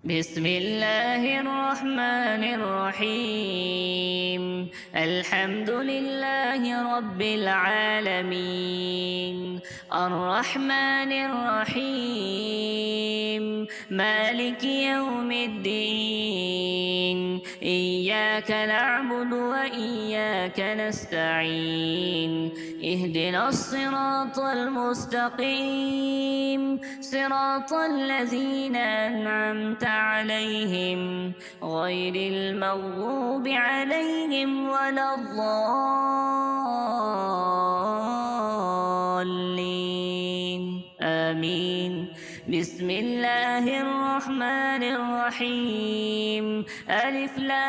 بسم الله الرحمن الرحيم. الحمد لله رب العالمين، الرحمن الرحيم، مالك يوم الدين. إياك نعبد وإياك نستعين. اهدنا الصراط المستقيم، صراط الذين أنعمت عليهم غير المغضوب عليهم ولا الضالين، آمين. بسم الله الرحمن الرحيم. ألف لام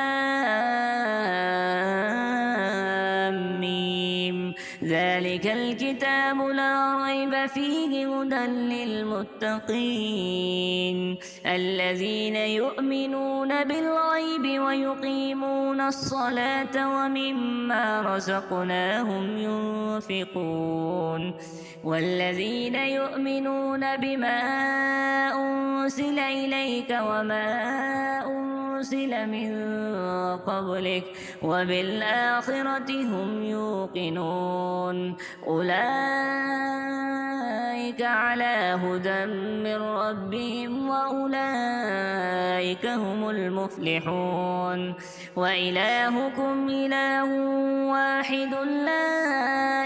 ميم. ذلك الكتاب لا ريب فيه هدى للمتقين الذين يؤمنون بالغيب ويقيمون الصلاة ومما رزقناهم ينفقون والذين يؤمنون بما أنزل إليك وما أنزل من قبلك وبالآخرة هم يوقنون. أولئك على هدى من ربهم وأولئك هم المفلحون. وإلهكم إله واحد لا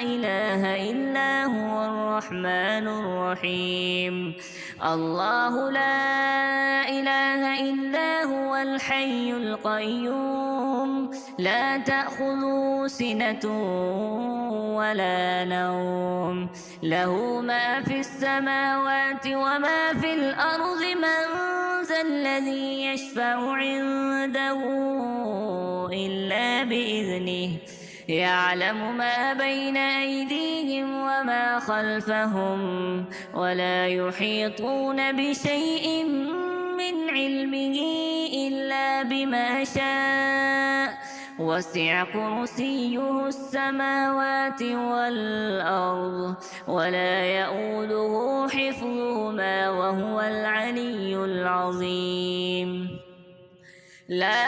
إله إلا هو الرحمن الرحيم. الله لا إله إلا هو الحي القيوم، لا تأخذه سنة ولا نوم، له ما في السماوات وما في الأرض. من ذا الذي يشفع عنده إلا بإذنه، يعلم ما بين أيديهم وما خلفهم ولا يحيطون بشيء من علمه إلا بما شاء. وسع كرسيه السماوات والأرض ولا يؤوده حفظهما وهو العلي العظيم. لا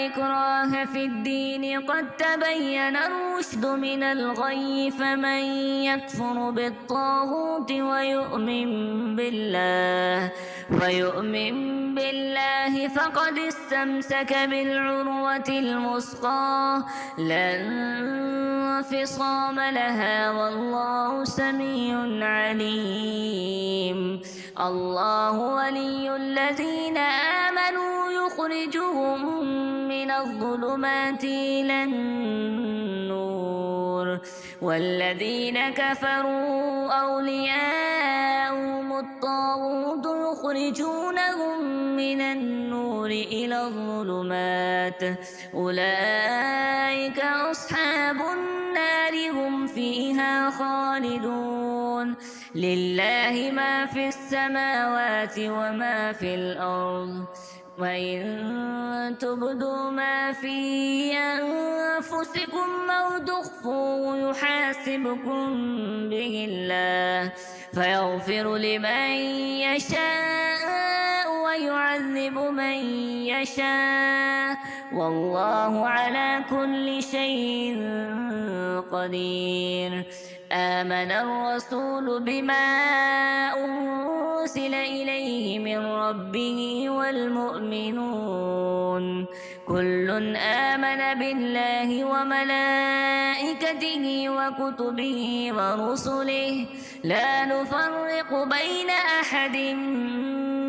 إكراه في الدين، قد تبين الرشد من الغي. فمن يكفر بالطاغوت ويؤمن بالله فقد استمسك بالعروة الوثقى لا انفصام لها، والله سميع عليم. الله ولي الذين آمنوا يخرجهم من الظلمات إلى النور، والذين كفروا أولياءهم الطاغوت يخرجونهم من النور إلى الظلمات. أولئك أصحاب النار هم فيها خالدون. لله ما في السماوات وما في الأرض، وإن تبدوا ما في أنفسكم أو تخفوه يحاسبكم به الله، فيغفر لمن يشاء ويعذب من يشاء، والله على كل شيء قدير. آمن الرسول بما أنزل إليه من ربه والمؤمنون كل آمن بالله وملائكته وكتبه ورسله لا نفرق بين أحد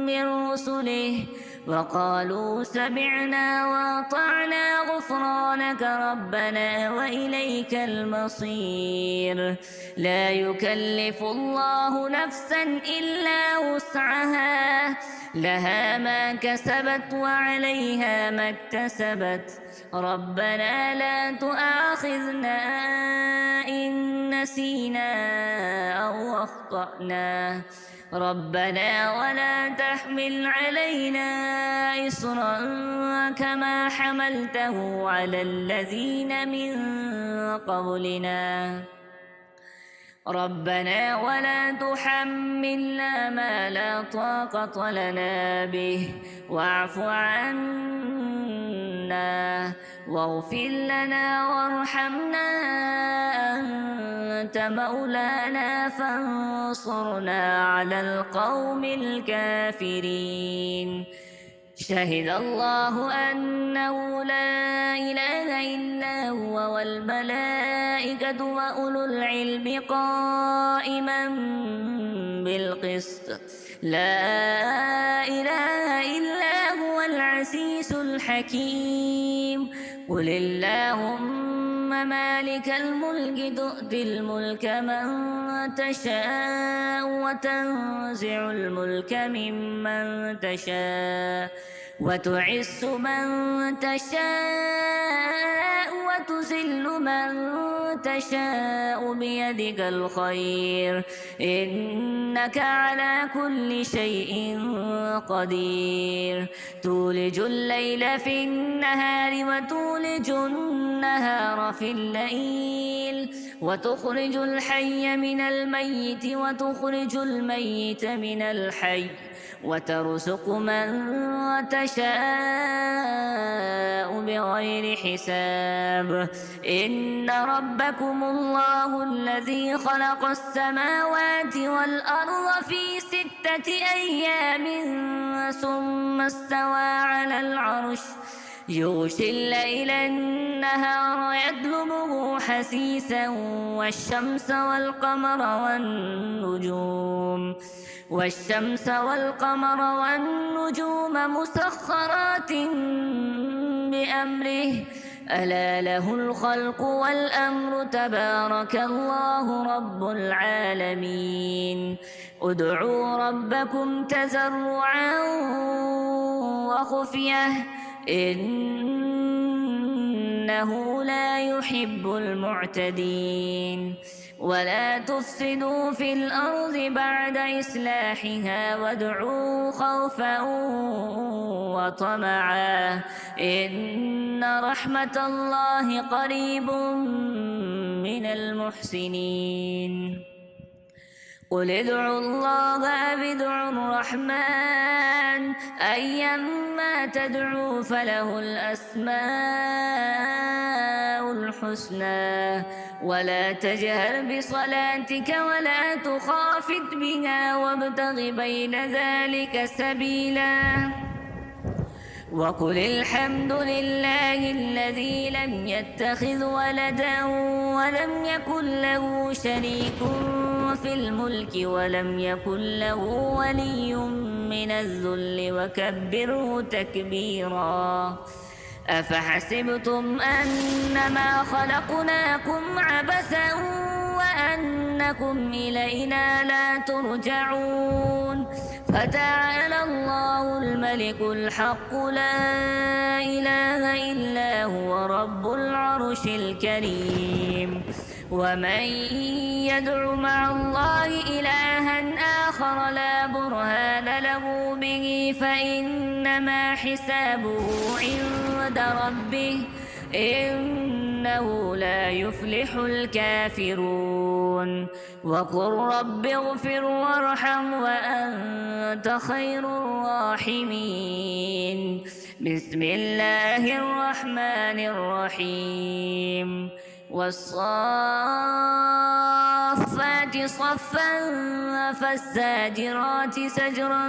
من رسله، وقالوا سمعنا وأطعنا غفرانك ربنا وإليك المصير. لا يكلف الله نفسا إلا وسعها، لها ما كسبت وعليها ما اكتسبت. ربنا لا تؤاخذنا إن نسينا أو أخطأنا، ربنا ولا تحمل علينا إصرا كما حملته على الذين من قبلنا. ربنا ولا تحملنا ما لا طاقة لنا به واعف عنا واغفر لنا وارحمنا أنت مولانا فانصرنا على القوم الكافرين. شهد الله أنه لا إله إلا هو والملائكة وأولو العلم قائما بالقسط لا إله إلا هو العزيز الحكيم. قل اللهم مالك الملك تؤتي الملك من تشاء وتنزع الملك ممن تشاء وتعز من تشاء وتذل من تشاء بيدك الخير إنك على كل شيء قدير. تولج الليل في النهار وتولج النهار في الليل وتخرج الحي من الميت وتخرج الميت من الحي وترزق من تشاء بغير حساب. إن ربكم الله الذي خلق السماوات والأرض في 6 أيام ثم استوى على العرش يغشي الليل النهار يطلبه حثيثا والشمس والقمر والنجوم مسخرات بأمره ألا له الخلق والأمر تبارك الله رب العالمين. ادعوا ربكم تضرعا وخفية إنه لا يحب المعتدين. ولا تفسدوا في الأرض بعد إصلاحها وادعوا خوفا وطمعا إن رحمة الله قريب من المحسنين. قل ادعوا الله أو ادعوا الرحمن أيما تدعوا فله الأسماء الحسنى ولا تجهر بصلاتك ولا تخافت بها وابتغ بين ذلك سبيلا. وقل الحمد لله الذي لم يتخذ ولدا ولم يكن له شريك في الملك ولم يكن له ولي من الذل وكبره تكبيرا. أفحسبتم أنما خلقناكم عبثا وأنكم إلينا لا ترجعون. فتعالى الله الملك الحق لا إله إلا هو رب العرش الكريم. ومن يدع مع الله إلها آخر لا برهان له به فإنما حسابه عند ربه إنه لا يفلح الكافرون. وقل رب اغفر وارحم وأنت خير الراحمين. بسم الله الرحمن الرحيم. والصافات صفا فالزاجرات زجرا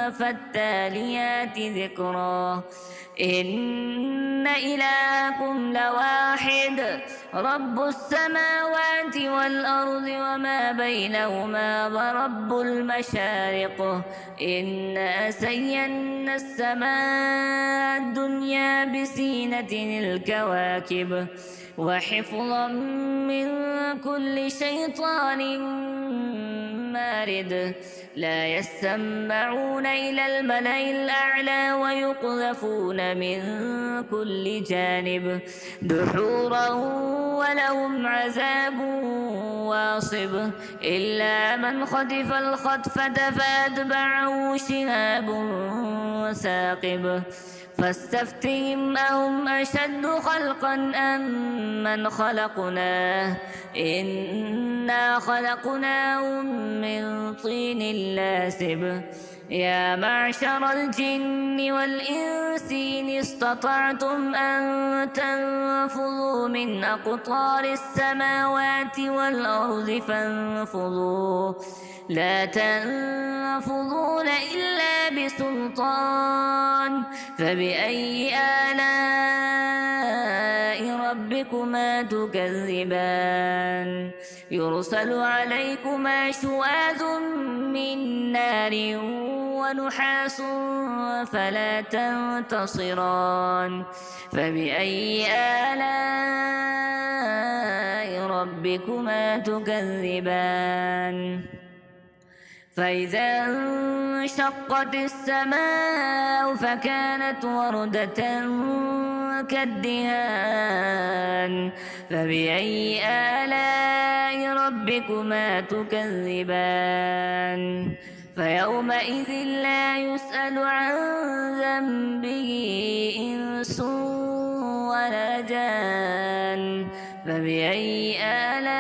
فالتاليات ذكرا. إن إلهكم لواحد رب السماوات والأرض وما بينهما ورب المشارق. إنا زينا السماء الدنيا بزينة الكواكب وحفظا من كل شيطان مارد. لا يسمعون إلى الملأ الأعلى ويقذفون من كل جانب دحورا ولهم عذاب واصب. إلا من خطف الخطفة فأتبعه شهاب ثاقب. فاستفتهم أهم أشد خلقا أم من خلقنا إنا خلقناهم من طين لازب يا معشر الجن والإنس إن استطعتم أن تنفذوا من أقطار السماوات والأرض فانفذوا لا تنفذون إلا بسلطان فبأي آلاء ربكما تكذبان يرسل عليكما شواذ من نار ونحاس فلا تنتصران فبأي آلاء ربكما تكذبان فإذا انشقت السماء فكانت وردة كالدهان فبأي آلاء ربكما تكذبان فيومئذ لا يسأل عن ذنبه إنس ولا جان فبأي آلاء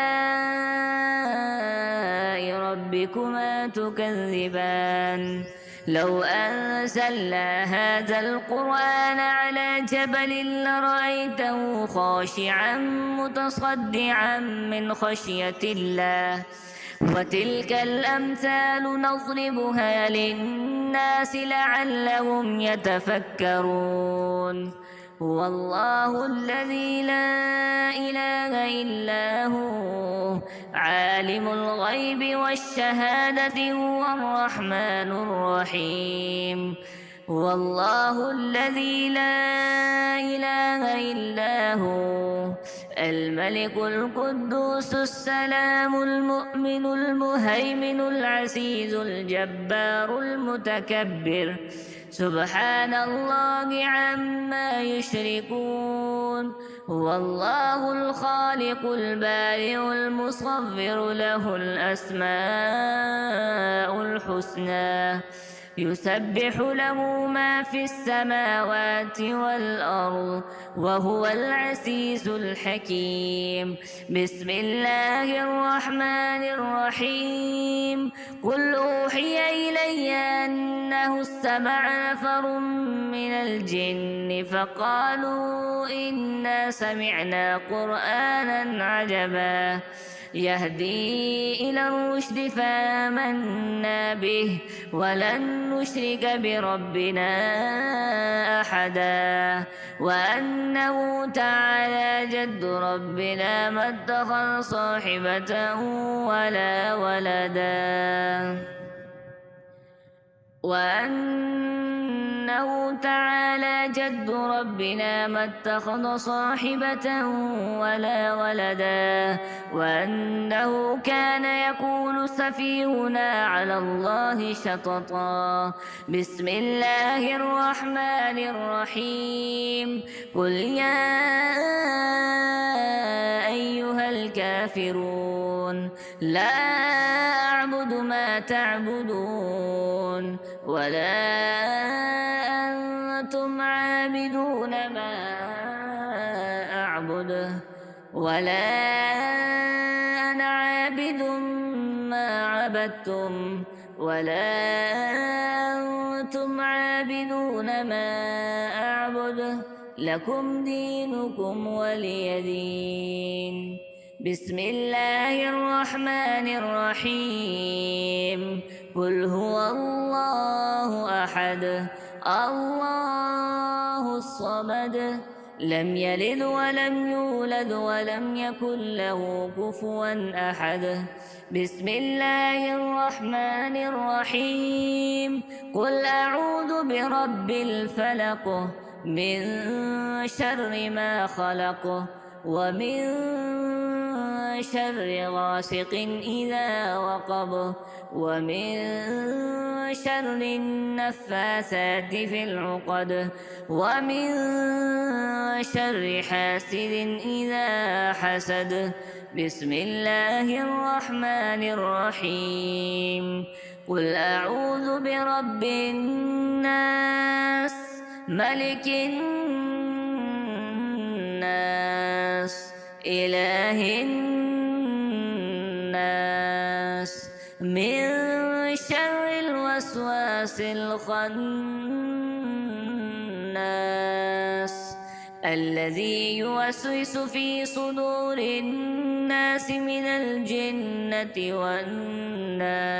ربكما تكذبان لو أنزلنا هذا القرآن على جبل لرأيته خاشعا متصدعا من خشية الله وتلك الأمثال نضربها للناس لعلهم يتفكرون هو الله الذي لا إله إلا هو عالم الغيب والشهادة هو الرحمن الرحيم هو الله الذي لا إله إلا هو الملك القدوس السلام المؤمن المهيمن العزيز الجبار المتكبر سبحان الله عما يشركون هو الله الخالق البارئ المصور له الأسماء الحسنى يسبح له ما في السماوات والأرض وهو العزيز الحكيم بسم الله الرحمن الرحيم قل أوحي إلي أنه استمع نفر من الجن فقالوا إنا سمعنا قرآنا عجبا يهدي إلى الرشد فآمنا به ولن نشرك بربنا أحدا وأنه تعالى جد ربنا ما اتخذ صاحبة ولا ولدا وأنه تعالى جد ربنا ما اتخذ صاحبة ولا ولدا وأنه كان يقول سفيهنا على الله شططا بسم الله الرحمن الرحيم قل يا أيها الكافرون لا أعبد ما تعبدون ولا أنتم عابدون ما أعبد ولا أنا عابد ما عبدتم ولا أنتم عابدون ما أعبد لكم دينكم ولي دين بسم الله الرحمن الرحيم قل هو الله أحد الله الصمد لم يلد ولم يولد ولم يكن له كفوا أحد بسم الله الرحمن الرحيم قل أعوذ برب الفلق من شر ما خلق ومن شر غاسق إذا وقب ومن شر النفاثات في العقد ومن شر حاسد إذا حسد بسم الله الرحمن الرحيم قل أعوذ برب الناس ملك الناس إله الناس من شر الوسواس الخناس الذي يوسوس في صدور الناس من الجنة والناس.